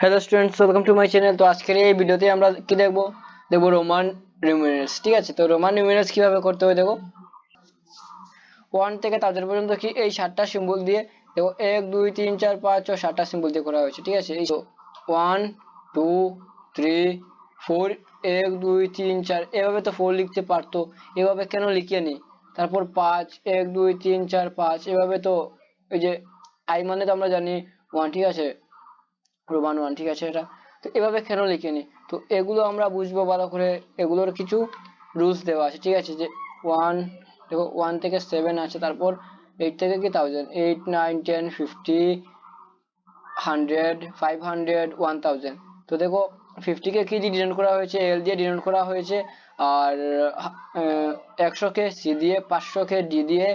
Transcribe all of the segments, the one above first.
Hello students, welcome to my channel. তো আজকের এই ভিডিওতে আমরা কি দেখবো রোমান নিউমেরালস। ঠিক আছে, তো রোমান নিউমেরালস কিভাবে করতে হবে দেখো। 1 থেকে 1000 পর্যন্ত কি এই 7টা সিম্বল দিয়ে দেখো, 1 2 3 4 5 6 7টা সিম্বল দিয়ে করা হয়েছে। ঠিক আছে, এই 1 2 3 4, 1 2 3 4, এভাবে তো 4 লিখতে পারতো, এভাবে কেন লিখে নি? তারপর 5 1 2 3 4 5, এভাবে তো এই যে আই মানে তো আমরা জানি 1। ঠিক আছে, রোমান 1। ঠিক আছে, এটা তো এভাবে কেন লিখিনি? তো এগুলো আমরা বুঝবো ভালো করে। এগুলোর কিছু রুলস দেওয়া আছে। ঠিক আছে, যে 1 দেখো, 1 থেকে 7 আছে, তারপর 8 থেকে কি 1000, 8 9 10 50 100 500 1000। তো দেখো 50 কে কি দিয়ে ডিনোট করা হয়েছে? এল দিয়ে ডিনোট করা হয়েছে। আর 100 কে সি দিয়ে, 500 কে ডি দিয়ে,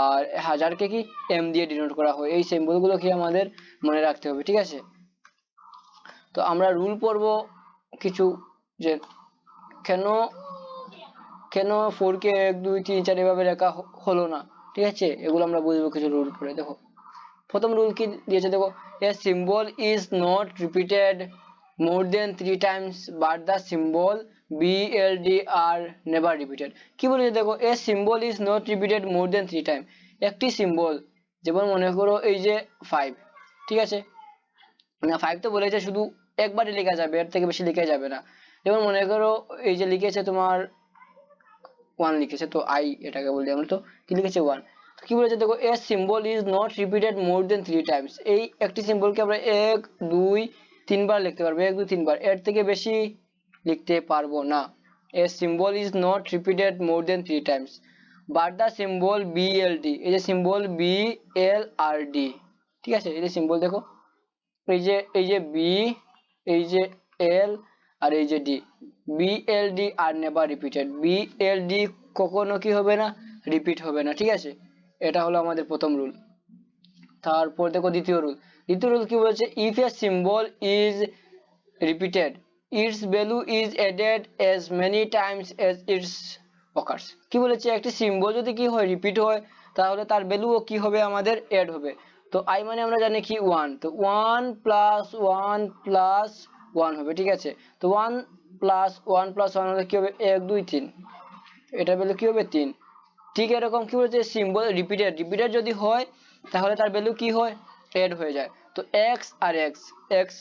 আর 1000 কে কি এম দিয়ে ডিনোট করা হয়। এই সিম্বল গুলো কি আমাদের মনে রাখতে হবে। ঠিক আছে, তো আমরা রুল পড়ব কিছু, যে কেন কেন 4 কে 1 2 3 4 এভাবে লেখা হলো না। ঠিক আছে, এগুলো আমরা বুঝবো কিছু রুল পড়ে। দেখো প্রথম রুল কি দিয়েছে দেখো, a symbol is not repeated more than 3 times but the symbol BLD are never repeated। কি বলেছে দেখো, a symbol is not repeated more than 3 times। একটি সিম্বল, যেমন মনে করো এই যে 5। ঠিক আছে, না 5 তো বলেছে শুধু একবারই লেখা যাবে, এর থেকে বেশি লেখা যাবে না। যেমন মনে করো এই যে লিখেছে তোমার 1 লিখেছে, তো আই এটাকে বলি আমরা। তো কি লিখেছে 1, তো কি বলেছে দেখো, a symbol is not repeated more than 3 times. এই একটি সিম্বলকে আমরা 1 2 3 বার লিখতে পারবো, 1 2 3 বার, এর থেকে বেশি লিখতে পারবো না। A symbol is not repeated more than 3 times but the symbol V L D, এই যে সিম্বল বিএলআরডি। ঠিক আছে, এই যে সিম্বল দেখো, এই যে বি, এই যে এল, আর এই যে ডি, বিএলডি আর নেভার রিপিটেড। বিএলডি কখনো কি হবে না? রিপিট হবে না। ঠিক আছে, এটা হলো আমাদের প্রথম রুল। তারপর দেখো দ্বিতীয় রুল কি বলেছে, if A symbol is repeated its value is added as many times as its occurs। কি বলেছে, একটি সিম্বল যদি কি হয়, রিপিট হয়, তাহলে তার ভ্যালুও কি হবে, আমাদের এড হবে। তো আই মানে আমরা জানি কি 1, তো 1 প্লাস 1 প্লাস 1 হবে। ঠিক আছে, তো 1 প্লাস 1 প্লাস 1 হলে কি হবে, 1 2 3, এটা ভ্যালু কি হবে 3। ঠিক এরকম কি বলেছে, সিম্বল রিপিটেড যদি হয়, তাহলে তার ভ্যালু কি হয়, এড হয়ে যায়। তো এক্স আর এক্স, এক্স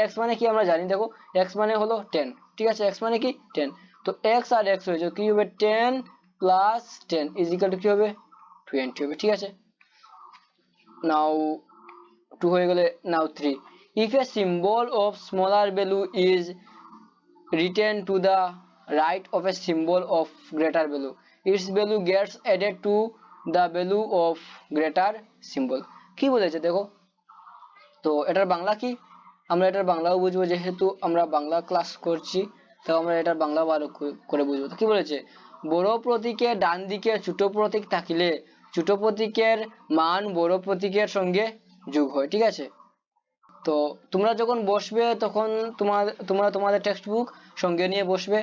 এক্স মানে কি আমরা জানি, দেখো এক্স মানে হলো 10। ঠিক আছে, এক্স মানে কি 10, তো এক্স আর এক্স হয়েছে কি হবে, 10 প্লাস 10 ইজ ইকুয়াল টু কি হবে, 20 হবে। ঠিক আছে, নাও 2 হয়ে গেলে, নাও 3, if a symbol of smaller value is written to the right of a symbol of greater value, its value gets added to the value of greater symbol। কি বলেছে দেখো, তো এটার বাংলা কি, আমরা এটার বাংলাও বুঝবো, যেহেতু আমরা বাংলা ক্লাস করছি, তো আমরা এটার বাংলা ভালো করে বুঝবো। তো কি বলেছে, বড় প্রতীকের ডান দিকে ছোট প্রতীক থাকিলে ছোট প্রতীকের মান বড় প্রতীকের সঙ্গে যোগ হয়। ঠিক আছে, তো তোমরা যখন বসবে তখন তোমরা তোমাদের টেক্সট বুক সঙ্গে নিয়ে বসবে,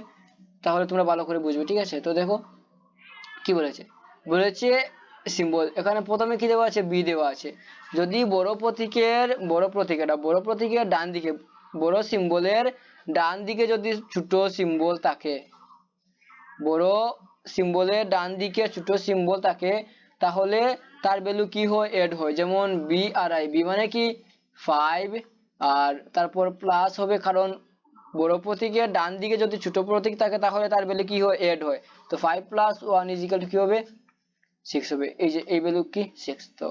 তাহলে তোমরা ভালো করে বুঝবে। ঠিক আছে, তো দেখো কি বলেছে, বলেছে সিম্বল এখানে প্রথমে কি দেওয়া আছে, বি দেওয়া আছে। যদি বড় প্রতীকের ডান দিকে, বড় সিম্বলের ডান দিকে যদি ছোট সিম্বল থাকে, বড় সিম্বলের ডান দিকে ছোট সিম্বল থাকে, তাহলে তার ভ্যালু কি হয়, এড হয়। যেমন বি আর আই, বি মানে কি 5, আর তারপর প্লাস হবে, কারণ বড় প্রতীকের ডান দিকে যদি ছোট প্রতীক থাকে, তাহলে তার ভ্যালু কি হয়, এড হয়। তো 5 প্লাস 1 ইজ ইকুয়াল টু কি হবে, 6 হবে। এই যে এই ভ্যালু কি 6, তো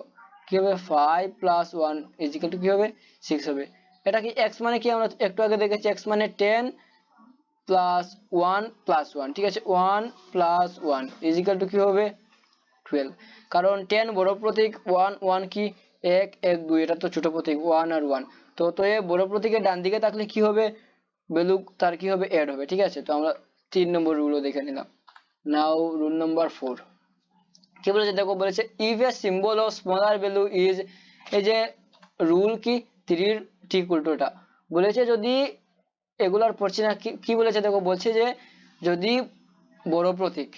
কি হবে 5 প্লাস 1 ইজ ইকুয়াল টু কি হবে, 6 হবে। এটা কি এক্স মানে কি, আমরা একটু আগে দেখেছি, এক্স মানে 10 প্লাস 1 প্লাস 1। ঠিক আছে, 1 প্লাস 1 ইজ ইকুয়াল টু কি হবে, 12। কারণ 10 বড় প্রতীক, 1 1 কি 1 1 2, এটা তো ছোট প্রতীক 1 আর 1। তো এ বড় প্রতীকের ডান দিকে থাকলে কি হবে, ভ্যালু তার কি হবে, এড হবে। ঠিক আছে, তো আমরা 3 নম্বর রুলও দেখে নিলাম। নাও রুল নাম্বার 4 কি বলেছে দেখো, বলেছে if a symbol of smaller value is, এই যে রুল কি 3 ঠিক উল্টোটা বলেছে। যদি এগুলার পড়ছি না, কি বলেছে দেখো, বলছে যে যদি বড় প্রতীক,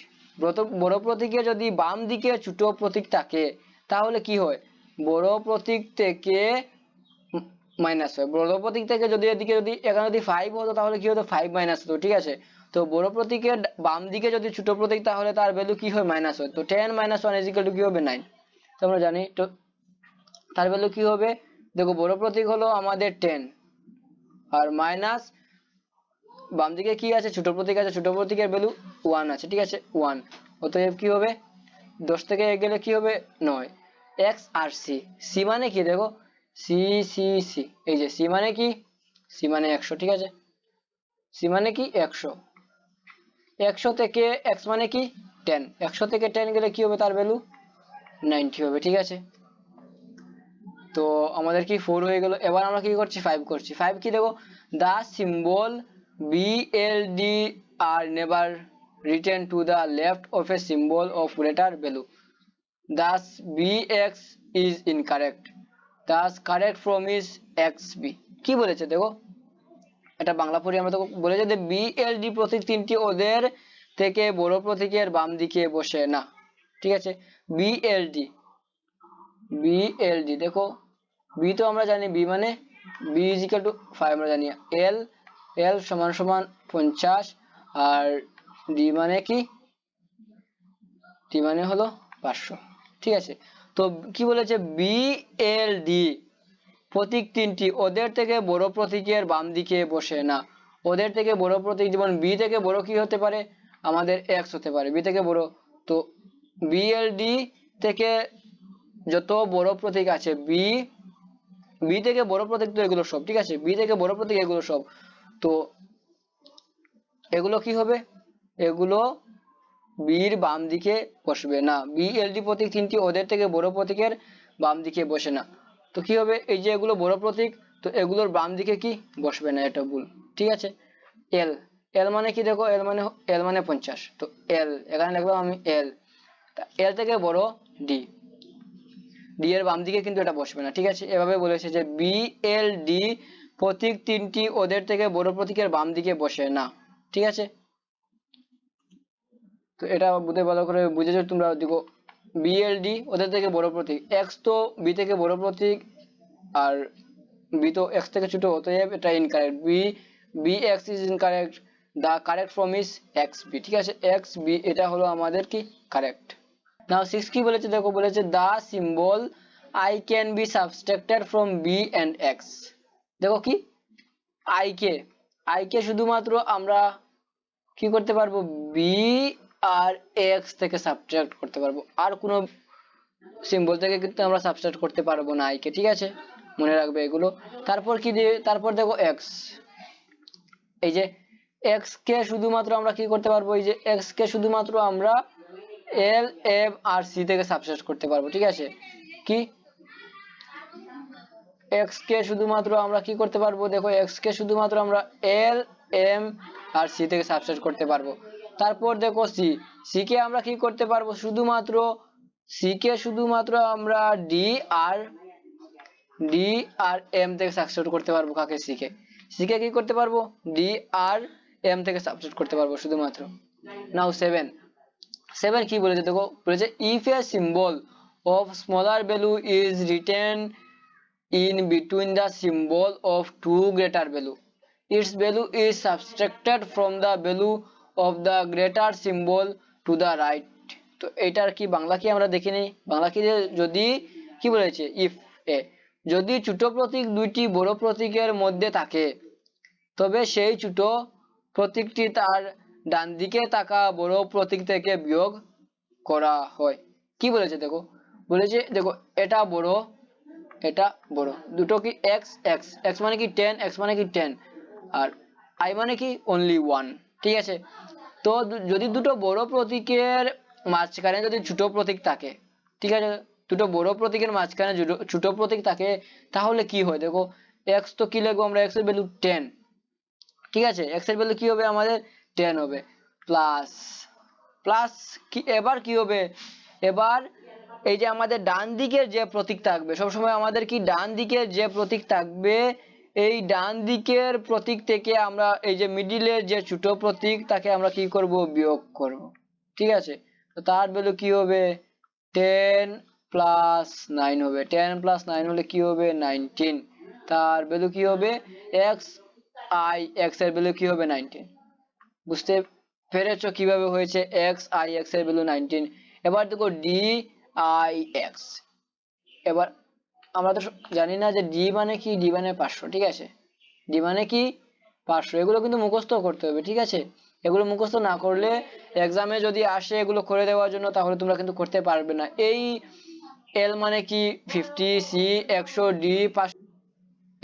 বড় প্রতীকে যদি বাম দিকে ছোট প্রতীক থাকে, তাহলে কি হয়, বড় প্রতীক থেকে মাইনাস হয়। বড় প্রতীক থেকে যদি এদিকে যদি এখানে যদি 5 হতো তাহলে কি হতো 5 মাইনাস হতো, ঠিক আছে। তো বড় প্রতীকের বাম দিকে যদি ছোট প্রতীক তাহলে তার ভ্যালু কি হয় মাইনাস হয়। তো 10 - 1 = কি হবে 9। তো আমরা জানি তো তার ভ্যালু কি হবে, দেখো বড় প্রতীক হলো আমাদের 10 আর মাইনাস বাম দিকে কি আছে ছোট প্রতীক আছে, ছোট প্রতীকের ভ্যালু 1 আছে, ঠিক আছে 1। অতএব কি হবে 10 থেকে 1 গেলে কি হবে 9। x আর c, c মানে কি দেখো c c c, এই যে c মানে কি, c মানে 100, ঠিক আছে। c মানে কি 100, 100 থেকে x মানে কি 10, 100 থেকে 10 গেলে কি হবে তার ভ্যালু 90 হবে, ঠিক আছে। তো আমাদের কি 4 হয়ে গেল। এবার আমরা কি করছি 5 করছি। 5 কি দেখো, the symbol BLD are never written to the left of a symbol of greater value, thus bx is incorrect, thus correct form is xb। কি বলেছে দেখো, এটা বাংলা পড়ি আমরা। তো বলেছে যে বিএলডি প্রতীক তিনটি ওদের থেকে বড় প্রতীকের বাম দিকে বসে না, ঠিক আছে। বিএলডি, বিএলডি দেখো, বি তো আমরা জানি বি মানে বি ইজ ইকুয়াল টু 5 আমরা জানি, এল এল সমান সমান 50 আর ডি মানে কি, ডি মানে হলো 500, ঠিক আছে। তো কি বলেছে বিএলডি প্রতীক তিনটি ওদের থেকে বড় প্রতীকের বাম দিকে বসে না। ওদের থেকে বড় প্রতীক যেমন বি থেকে বড় কি হতে পারে আমাদের এক্স হতে পারে, বি থেকে বড়। তো বিএলডি থেকে যত বড় প্রতীক আছে বি, বি থেকে বড় প্রতীক তো এগুলো সব, ঠিক আছে, বি থেকে বড় প্রতীক এগুলো সব। তো এগুলো কি হবে, এগুলো বির বাম দিকে বসবে না। বিএলডি প্রতীক তিনটি ওদের থেকে বড় প্রতীকের বাম দিকে বসে না। তো কি হবে, এই যে এগুলো বড় প্রতীক তো এগুলোর বাম দিকে কি বসবে না, এটা ভুল, ঠিক আছে। এল, এল মানে কি দেখো, এল মানে 50, তো এল এখানে লিখলাম আমি এল। এল থেকে বড় ডি, ডি এর বাম দিকে কিন্তু এটা বসবে না, ঠিক আছে। এভাবে বলেছে যে বিএলডি প্রতীক তিনটি ওদের থেকে বড় প্রতীকের বাম দিকে বসে না, ঠিক আছে। তো এটা বুঝে ভালো করে বুঝেছো তোমরা। দেখো বিএলডি ওদের থেকে বড় প্রতীক, এক্স তো বি থেকে বড় প্রতীক আর বি তো এক্স থেকে ছোট, অতএব এটা incorrect, V X is incorrect, the correct form is X V, ঠিক আছে। এক্স বি এটা হলো আমাদের কি কারেক্ট। নাও 6 কি বলেছে দেখো, বলেছে the symbol I can be subtracted from B and X. দেখো কি আই কে শুধুমাত্র আমরা কি করতে পারবো বি আর এক্স থেকে সাবট্রাক্ট করতে পারবো, আর কোনো সিম্বল থেকে কিন্তু আমরা সাবট্রাক্ট করতে পারবো না আই কে, ঠিক আছে, মনে রাখবে এগুলো। তারপর কি দিয়ে, তারপর দেখো এক্স, এই যে এক্স কে শুধুমাত্র আমরা কি করতে পারবো, এই যে এক্স কে শুধুমাত্র আমরা এল এম আর সি থেকে সাবট্রাক্ট করতে পারবো, ঠিক আছে। কি এক্স কে শুধুমাত্র আমরা কি করতে পারবো, দেখো এক্স কে শুধুমাত্র আমরা এল এম আর সি থেকে সাবট্রাক্ট করতে পারবো। তারপর দেখো সি, সি কে আমরা কি করতে পারবো শুধুমাত্র, সি কে শুধুমাত্র আমরা ডি আর এম থেকে সাবট্রাক্ট করতে পারবো। কাকে, সি কে কি করতে পারবো ডি আর এম থেকে সাবট্রাক্ট করতে পারবো শুধুমাত্র। নাও 7 কি বলেছে দেখো, বলেছে if a symbol of smaller value is written in between the symbol of two greater value, its value is subtracted from the value of the greater symbol to the right। তো এটার কি বাংলা কি আমরা দেখে নিই, বাংলা কি, যদি কি বলেছে ইফ এ, যদি ছোট প্রতীক দুইটি বড় প্রতীকের মধ্যে থাকে তবে সেই ছোট প্রতীকটি তার ডান দিকে থাকা বড় প্রতীক থেকে বিয়োগ করা হয়। কি বলেছে দেখো, বলেছে দেখো এটা বড় এটা বড়, দুটো কি এক্স এক্স এক্স মানে কি 10, এক্স মানে কি 10 আর আই মানে কি অনলি 1, ঠিক আছে। তো যদি দুটো বড় প্রতীকের মাঝখানে যদি ছোট প্রতীক থাকে, ঠিক আছে, দুটো বড় প্রতীকের মাঝখানে ছোট প্রতীক থাকে তাহলে কি হয় দেখো, এক্স তো কি লিখবো আমরা, এক্স এর ভ্যালু 10, ঠিক আছে, এক্স এর ভ্যালু কি হবে আমাদের 10 হবে, প্লাস প্লাস কি, এবার কি হবে, এবার এই যে আমাদের ডান দিকের যে প্রতীক থাকবে সবসময় আমাদের কি ডান দিকের যে প্রতীক থাকবে, এই ডান দিকের প্রতীক থেকে আমরা এই যে মিডিলের যে ছোট প্রতীক তাকে আমরা কি করব বিয়োগ করব, ঠিক আছে। তো তার ভ্যালু কি হবে 10 + 9 হবে, 10 + 9 হলে কি হবে 19, তার ভ্যালু কি হবে এক্স, আই এক্স এর ভ্যালু কি হবে 19। বুঝতে পেরেছো কিভাবে হয়েছে এক্স আই এক্স এর ভ্যালু 19। এবার দেখো ডি আই এক্স। এবার আমরা তো জানি না যে ডি মানে কি, ডি মানে 500, ঠিক আছে, ডি মানে কি 500, এগুলো কিন্তু মুখস্থ করতে হবে, ঠিক আছে। এগুলো মুখস্থ না করলে এক্সামে যদি আসে এগুলো করে দেওয়ার জন্য, তাহলে তোমরা কিন্তু করতে পারবে না। এই এল মানে কি 50, সি 100, ডি 500,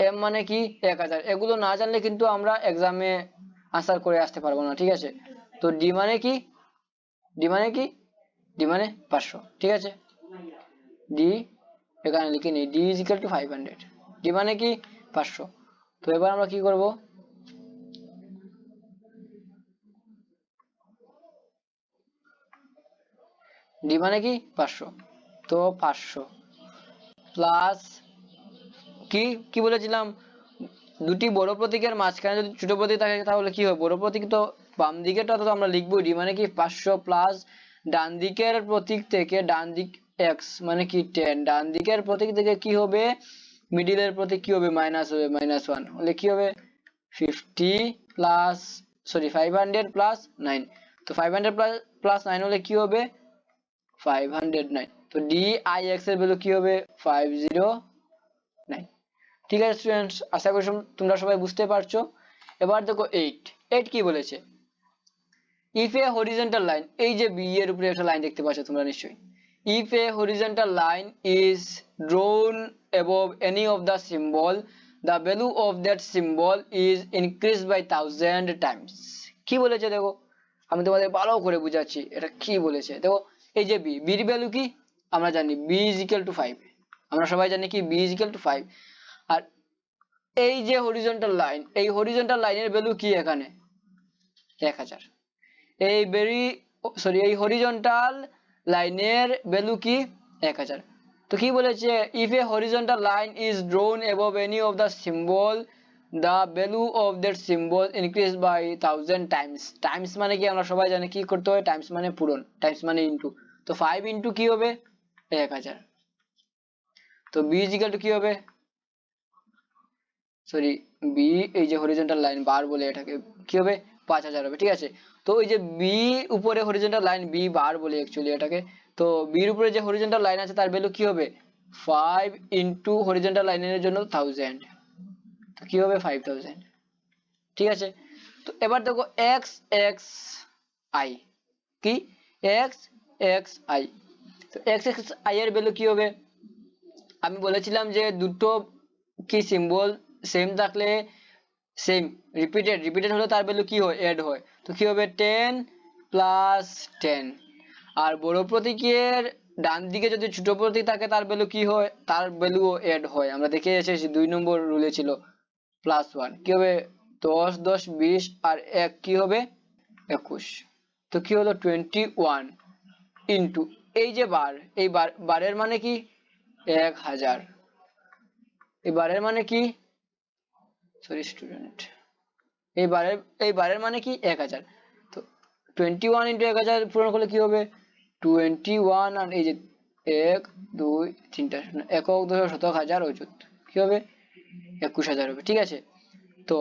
এম মানে কি 1000, এগুলো না জানলে কিন্তু আমরা এক্সামে আনসার করে আসতে পারবো না, ঠিক আছে। তো ডি মানে কি, ডি মানে কি, ডি মানে 500, ঠিক আছে। ডি এখানে লিখে নিই, D is equal to 500, D মানে কি 500। তো এবার আমরা কি করব, ডি মানে কি 500, তো 500 প্লাস কি কি বলেছিলাম, দুটি বড় প্রতীকের মাঝখানে যদি ছোট প্রতীক থাকে তাহলে কি হবে, বড় প্রতীক তো বাম দিকেটা তো আমরা লিখবো, ডি মানে কি 500 প্লাস ডান দিকের প্রতীক থেকে, ডান দিক এক্স মানে কি 10, ডান দিকের প্রতীক থেকে কি হবে, মিডিলের প্রতীক কি হবে মাইনাস হবে, -1 হলে কি হবে 50 প্লাস সরি 500 প্লাস 9। তো 500 প্লাস 9 হলে কি হবে 509। তো ডি আই এক্স এর ভ্যালু কি হবে 509। ঠিক আছে স্টুডেন্টস, আশা করি তোমরা সবাই বুঝতে পারছো। এবার দেখো 8 কি বলেছে, ইফ এ হরিজন্টাল লাইন, এই যে বি এর উপরে একটা লাইন দেখতে পাচ্ছ তোমরা নিশ্চয়ই, if a horizontal line is drawn above any of the symbol, the value of that symbol is increased by 1000 times. কি বলেছে দেখো, আমি তোমাদের ভালো করে বুঝাচ্ছি এটা কি বলেছে। দেখো এই যে বি, বির ভ্যালু কি আমরা জানি, বি ইজ ইকুয়াল টু 5, আমরা সবাই জানি কি বি ইজ ইকুয়াল টু 5। আর এই যে হরিজন্টাল লাইন, এই হরিজন্টাল লাইনের ভ্যালু কি এখানে 1000। এই এই হরিজন্টাল লাইনের ভ্যালু কি 1000। তো কি বলেছে, if a horizontal line is drawn above any of the symbol, the value of that symbol increase by 1000 times. Times মানে কি আমরা সবাই জানি কি করতে হয়, টাইমস মানে পূরণ, টাইমস মানে ইনটু। তো 5 ইনটু কি হবে 1000। তো বি ইজ ইকুয়াল টু কি হবে, সরি বি, এই যে হরিজন্টাল লাইন বার বলে এটাকে, কি হবে 5000 হবে, ঠিক আছে। তো ওই যে বি উপরে হরিজন্টাল লাইন, বি বার বলে অ্যাকচুয়ালি এটাকে, তো বির উপরে যে হরিজন্টাল লাইন আছে তার ভ্যালু কি হবে 5 ইনটু হরিজন্টাল লাইনের জন্য 1000, তো কি হবে 5000, ঠিক আছে। তো এবার দেখো এক্স এক্স আই, কি এক্স এক্স আই, তো এক্স এক্স আই এর ভ্যালু কি হবে, আমি বলেছিলাম যে দুটো কি সিম্বল সেম থাকলে, সেম রিপিটেড হলে তার ভ্যালু কি হয় এড হয়, তো কি হবে 10 প্লাস 10। আর বড় প্রতীকের ডান দিকে যদি ছোট প্রতীক থাকে তার ভ্যালু কি হয়, তার ভ্যালু এড হয়, আমরা দেখে এসেছি 2 নম্বর রুলে ছিল +1, কি হবে 10 10 20 আর 1 কি হবে 21। তো কি হলো 21 ইনটু এই যে বার, এই বারের মানে কি 1000, এই বারের মানে কি সরি স্টুডেন্ট, এই বারের মানে কি 1000। তো 21 ইন্টু 1000 পূরণ করলে কি হবে 21, আর এই যে 1 2 3টা একক দশক শতক হাজার অযুত, কি হবে 21000 হবে, ঠিক আছে। তো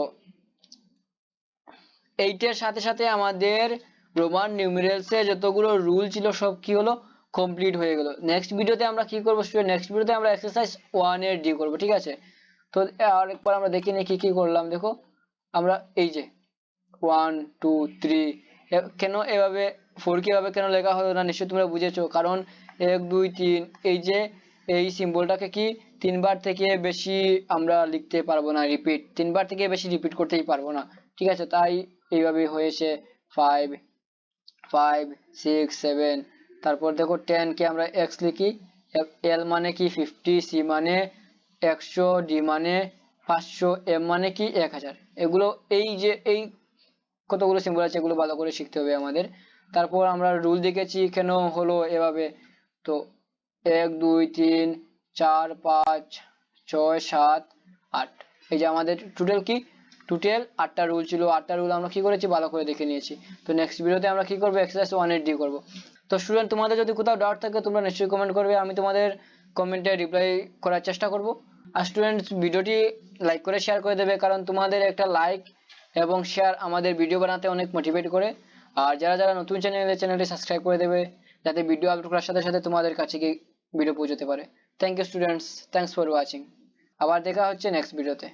এইটার সাথে সাথে আমাদের রোমান নিউমেরালস এর যতগুলো রুল ছিল সব কি হলো কমপ্লিট হয়ে গেল। নেক্সট ভিডিওতে আমরা কি করব স্টুডেন্ট, নেক্সট ভিডিওতে আমরা এক্সারসাইজ 1 এর ডি করব, ঠিক আছে। তো আরেকবার আমরা দেখি কি কি করলাম, দেখো আমরা এই যে 1 2 3 কেন এভাবে 4 কিভাবে কেন লেখা হলো না নিশ্চয়ই তোমরা বুঝেছো, কারণ 1 2 3 এই যে এই সিম্বলটাকে কি তিনবার থেকে বেশি আমরা লিখতে পারবো না, রিপিট তিনবার থেকে বেশি রিপিট করতেই পারবো না, ঠিক আছে। তাই এইভাবে হয়েছে 5 5 6 7। তারপর দেখো 10 কে আমরা x লিখি, l মানে কি 50, c মানে 100, d মানে 500, m মানে কি 1000। এগুলো এই যে এই কতগুলো সিম্বল আছে এগুলো ভালো করে শিখতে হবে আমাদের। তারপর আমরা রুল দেখেছি কেন হলো এভাবে, তো 1 2 3 4 5 6 7 8, এই যে আমাদের টোটাল কি টোটাল 8টা রুল ছিল, 8টা রুল আমরা কি করেছি ভালো করে দেখে নিয়েছি। তো নেক্সট ভিডিওতে আমরা কি করব এক্সারসাইজ 1 এর ডি করব। তো স্টুডেন্ট তোমাদের যদি কোথাও ডাউট থাকে তোমরা নিশ্চয়ই কমেন্ট করবে, আমি তোমাদের কমেন্টে রিপ্লাই করার চেষ্টা করব। আর স্টুডেন্টস ভিডিওটি লাইক করে শেয়ার করে দেবে, কারণ তোমাদের একটা লাইক এবং শেয়ার আমাদের ভিডিও বানাতে অনেক মোটিভেট করে। আর যারা যারা নতুন চ্যানেলটি সাবস্ক্রাইব করে দেবে, যাতে ভিডিও আপলোড করার সাথে সাথে তোমাদের কাছে গিয়ে ভিডিও পৌঁছতে পারে। Thank you students, thanks for watching. আবার দেখা হচ্ছে নেক্সট ভিডিওতে।